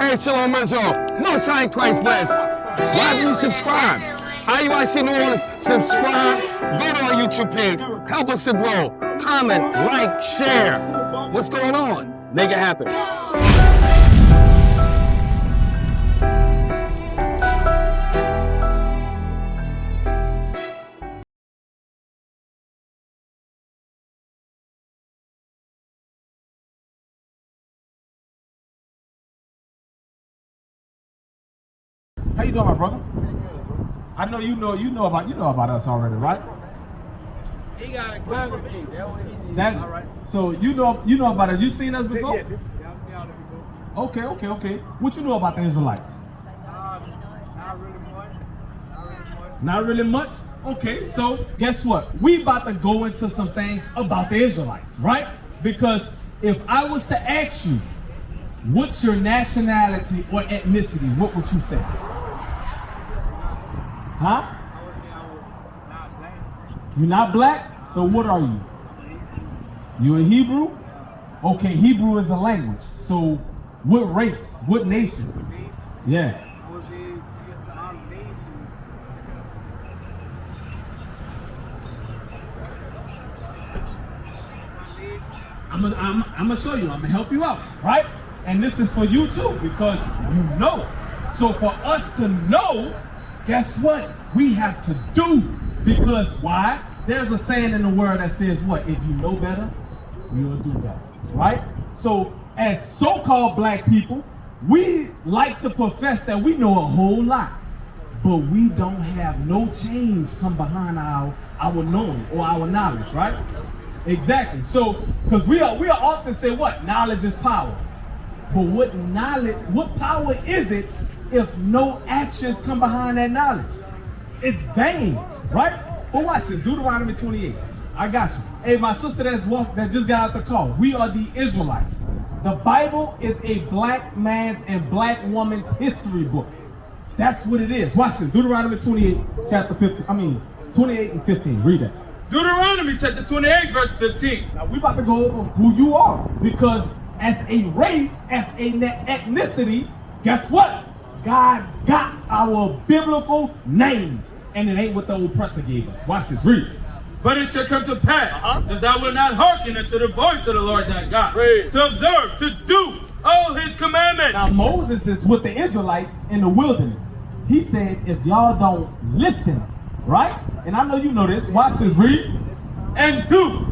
Praise Shalom Israel. Most High in Christ bless. Why haven't you subscribed? IUIC New Orleans, subscribe. Go to our YouTube page. Help us to grow. Comment, like, share. What's going on? Make it happen. How you doing, my brother? I know you know about us already, right? He got a congregate. That's what he did. All right. So you know about us. You seen us before? Yeah, I've seen all that before. Okay. What you know about the Israelites? Not really much. Not really much? Okay, so guess what? We about to go into some things about the Israelites, right? Because if I was to ask you, what's your nationality or ethnicity, what would you say? Huh? I would say I was not black. You're not black? So what are you? You a Hebrew? Okay, Hebrew is a language. So what race? What nation? Yeah. I would say our nation. I'm gonna show you. I'm gonna help you out, right? And this is for you too, because you know. So for us to know, guess what? We have to do. Because why? There's a saying in the word that says what? If you know better, you'll do better, right? So as so-called black people, we like to profess that we know a whole lot, but we don't have no change come behind our knowing or our knowledge, right? Exactly. So, because we are often say what? Knowledge is power. But what power is it if no actions come behind that knowledge? It's vain, right? But watch this, Deuteronomy 28. I got you. Hey, my sister that just got out the car. We are the Israelites. The Bible is a black man's and black woman's history book. That's what it is. Watch this, Deuteronomy 28, 28 and 15. Read that. Deuteronomy chapter 28, verse 15. Now we about to go over who you are, because as a race, as an ethnicity, guess what? God got our biblical name, and it ain't what the oppressor gave us. Watch this, read. But it shall come to pass that thou wilt not hearken unto the voice of the Lord thy God, to observe, to do all his commandments. Now Moses is with the Israelites in the wilderness. He said, if y'all don't listen, right? And I know you know this. Watch this, read. And do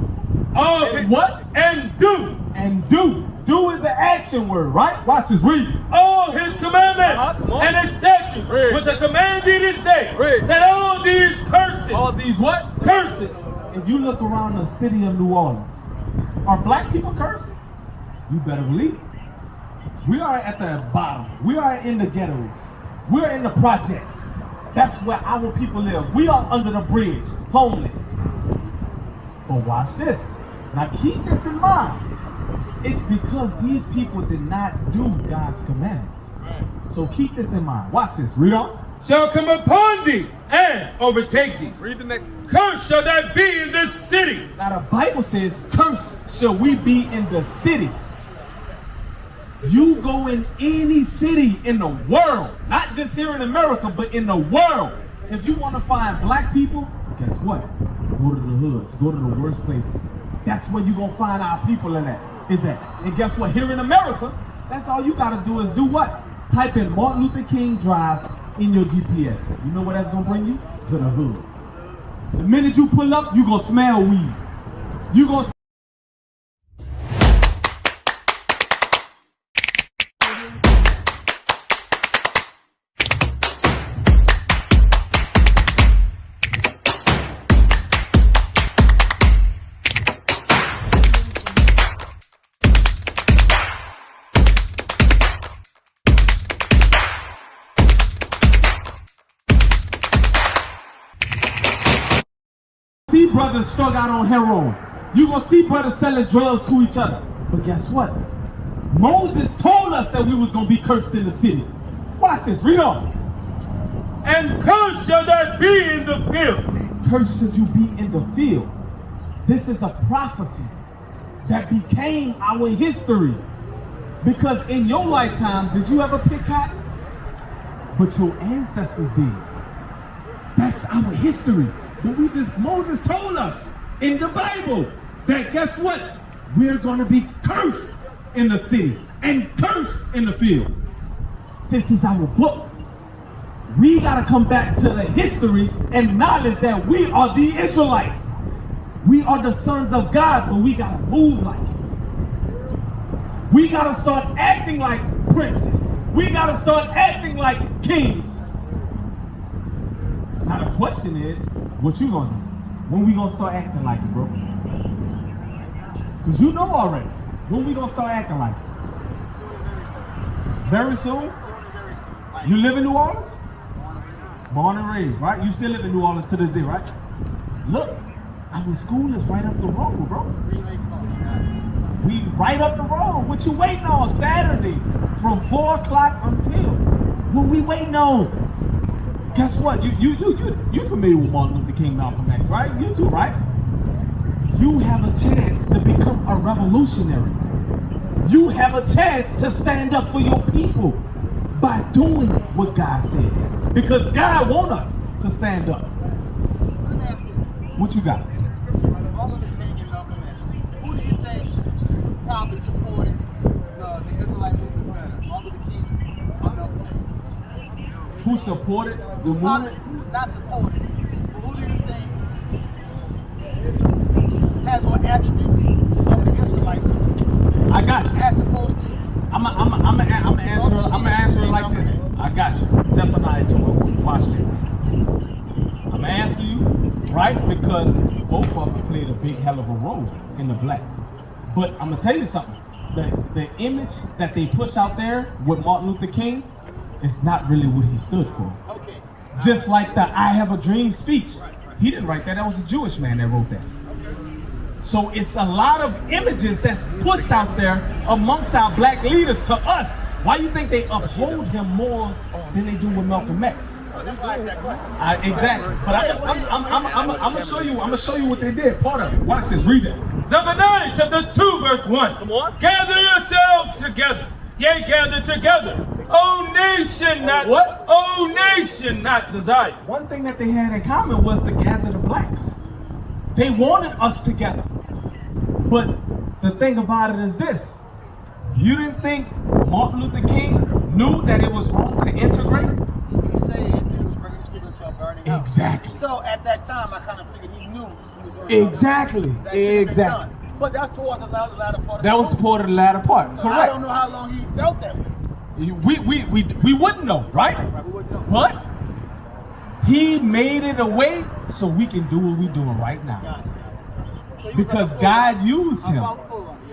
all And what? And do And do. Do is an action word, right? Watch this, read. all his commandments and his statutes, which I command thee this day, that all these curses, All these what? curses, If you look around the city of New Orleans, are black people cursed? You better believe it. We are at the bottom. We are in the ghettos. We're in the projects. That's where our people live. We are under the bridge, homeless. But watch this. Now keep this in mind. It's because these people did not do God's commandments. So keep this in mind. Watch this. Read on. shall come upon thee and overtake thee. Read the next. Curse shall that be in this city. Now the Bible says, cursed shall we be in the city. You go in any city in the world, not just here in America, but in the world. If you want to find black people, guess what? Go to the hoods, go to the worst places. That's where you're going to find our people in that. And guess what? Here in America, that's all you got to do is do what? Type in Martin Luther King Drive in your GPS. You know where that's going to bring you? To the hood. The minute you pull up, you're going to smell weed. You're going to see brothers strung out on heroin. You're going to see brothers selling drugs to each other. But guess what? Moses told us that we was going to be cursed in the city. Watch this. Read on. And cursed shall that be in the field. Cursed should you be in the field. This is a prophecy that became our history. Because in your lifetime, did you ever pick cotton? But your ancestors did. That's our history. But Moses told us in the Bible that guess what? We're going to be cursed in the city and cursed in the field. This is our book. We got to come back to the history and knowledge that we are the Israelites. We are the sons of God, but we got to move like it. We got to start acting like princes. We got to start acting like kings. Now the question is, what you gonna do? When we gonna start acting like it, bro? Because you know already. When we gonna start acting like it? Very soon? You live in New Orleans? Born and raised, right? You still live in New Orleans to this day, right? Look, our school is right up the road, bro. We right up the road. What you waiting on? Saturdays from 4 o'clock until. What we waiting on? Guess what? You familiar with Martin Luther King, Malcolm X, right? You too, right? You have a chance to become a revolutionary. You have a chance to stand up for your people by doing what God says. Because God wants us to stand up. So let me ask you this. What you got? Martin Luther King and Malcolm X, who do you think probably supported the Israelite movement better? Martin Luther King or Malcolm X? Who supported the movement? Who not supported, but who do you think had more attributes of the Israelite movement? I got you. As opposed to I'm answer it like this. I got you. Zephaniah 2:1. Watch this. I'm gonna answer you, right? Because both of them played a big hell of a role in the blacks. But I'm gonna tell you something. The image that they push out there with Martin Luther King is not really what he stood for. okay. Just like the I Have a Dream speech. He didn't write that. That was a Jewish man that wrote that. So it's a lot of images that's pushed out there amongst our black leaders to us. Why do you think they uphold him more than they do with Malcolm X? That's why I asked that question. Exactly. But I'm gonna show you. I'm gonna show you what they did. Part of it. Watch this. Read it. Zephaniah chapter 2 verse 1. Come on. Gather yourselves together. Yea, gather together. O nation not What? O nation not desired. One thing that they had in common was to gather the blacks. They wanted us together. But the thing about it is this. You didn't think Martin Luther King knew that it was wrong to integrate? He said that he was bringing his people into a burning house. Exactly. So at that time, I kind of figured he knew he was doing Exactly. something that shouldn't have been Exactly. done. But that's towards the latter part of the That was movement. support of the latter part. So I Correct. don't know how long he felt that way. We wouldn't know, right? Right, we wouldn't know. But he made it a way so we can do what we're doing right now. Gotcha. So you Because was God used him. Yeah.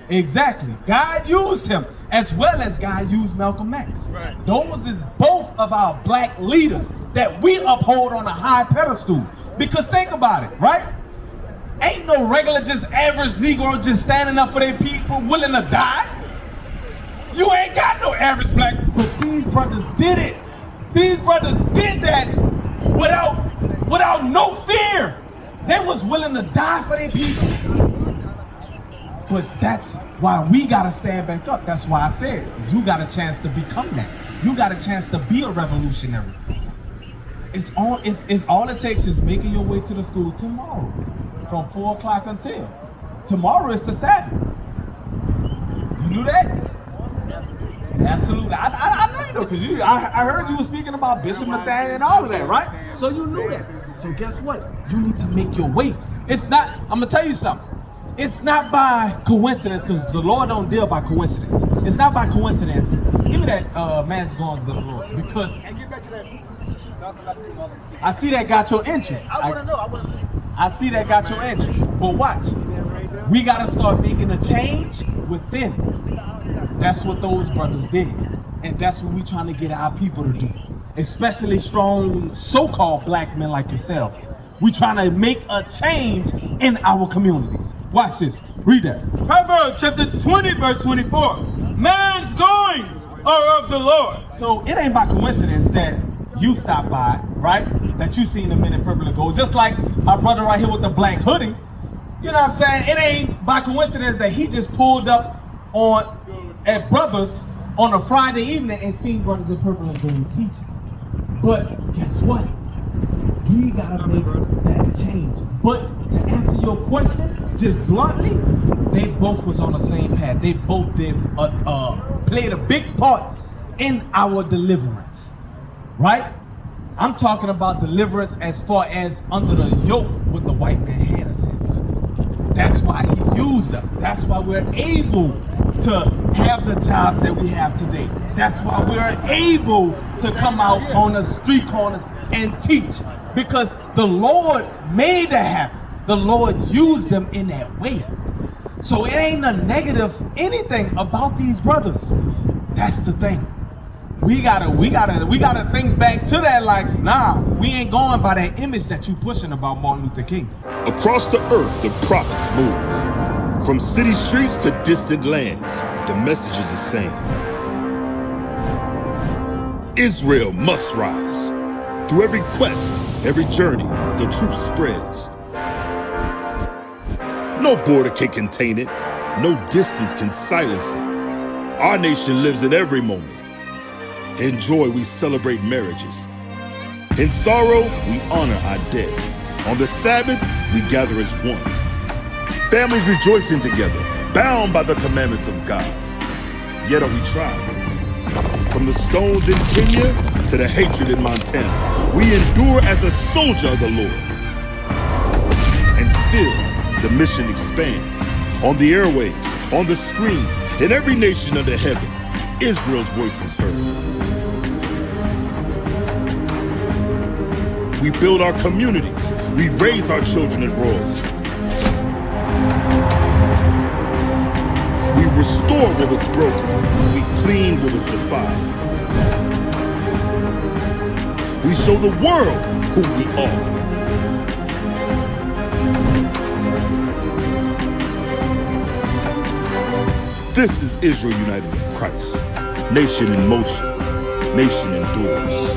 Exactly. God used him as well as God used Malcolm X. Right. Those is both of our black leaders that we uphold on a high pedestal. Because think about it, right? Ain't no regular just average Negro just standing up for their people willing to die. You ain't got no average black. But these brothers did it. These brothers did that without no fear. They was willing to die for their people. But that's why we gotta stand back up. That's why I said you got a chance to become that. You got a chance to be a revolutionary. It's all it takes is making your way to the school tomorrow from 4 o'clock until. Tomorrow is the Sabbath. You knew that? Absolutely. I know you know, because I heard you were speaking about Bishop Nathaniel and all of that, right? So you knew that. So guess what? You need to make your way. It's not, I'm gonna tell you something. It's not by coincidence, because the Lord don't deal by coincidence. It's not by coincidence. Give me that man's guns of the Lord, because And get back to that. Malcolm X and Martin Luther King. I see that got your interest. I want to know. I want to see. I see that got your interest. But watch. We gotta start making a change within. That's what those brothers did. And that's what we're trying to get our people to do. Especially strong so-called black men like yourselves. We're trying to make a change in our communities. Watch this. Read that. Proverbs chapter 20 verse 24. Man's goings are of the Lord. So it ain't by coincidence that you stopped by, right? That you seen the men in purple and gold. Just like our brother right here with the black hoodie. You know what I'm saying? It ain't by coincidence that he just pulled up on at brothers on a Friday evening and seen brothers in purple and gold teaching. But guess what? We gotta make that change. But to answer your question, just bluntly, they both was on the same path. They both did played a big part in our deliverance, right? I'm talking about deliverance as far as under the yoke what the white man had us in. That's why he used us. That's why we're able to have the jobs that we have today. That's why we're able to come out on the street corners and teach. Because the Lord made that happen. The Lord used them in that way. So it ain't a negative anything about these brothers. That's the thing. We gotta think back to that like, nah, we ain't going by that image that you pushing about Martin Luther King. Across the earth, the prophets move. From city streets to distant lands, the message is the same. Israel must rise. Through every quest, every journey, the truth spreads. No border can contain it. No distance can silence it. Our nation lives in every moment. In joy, we celebrate marriages. In sorrow, we honor our dead. On the Sabbath, we gather as one. Families rejoicing together, bound by the commandments of God. Yet are we tried. From the stones in Kenya to the hatred in Montana, we endure as a soldier of the Lord. And still, the mission expands. On the airwaves, on the screens, in every nation under heaven, Israel's voice is heard. We build our communities. We raise our children in royalty. We restore what was broken. We clean what was defiled. We show the world who we are. This is Israel united in Christ. Nation in motion. Nation endures.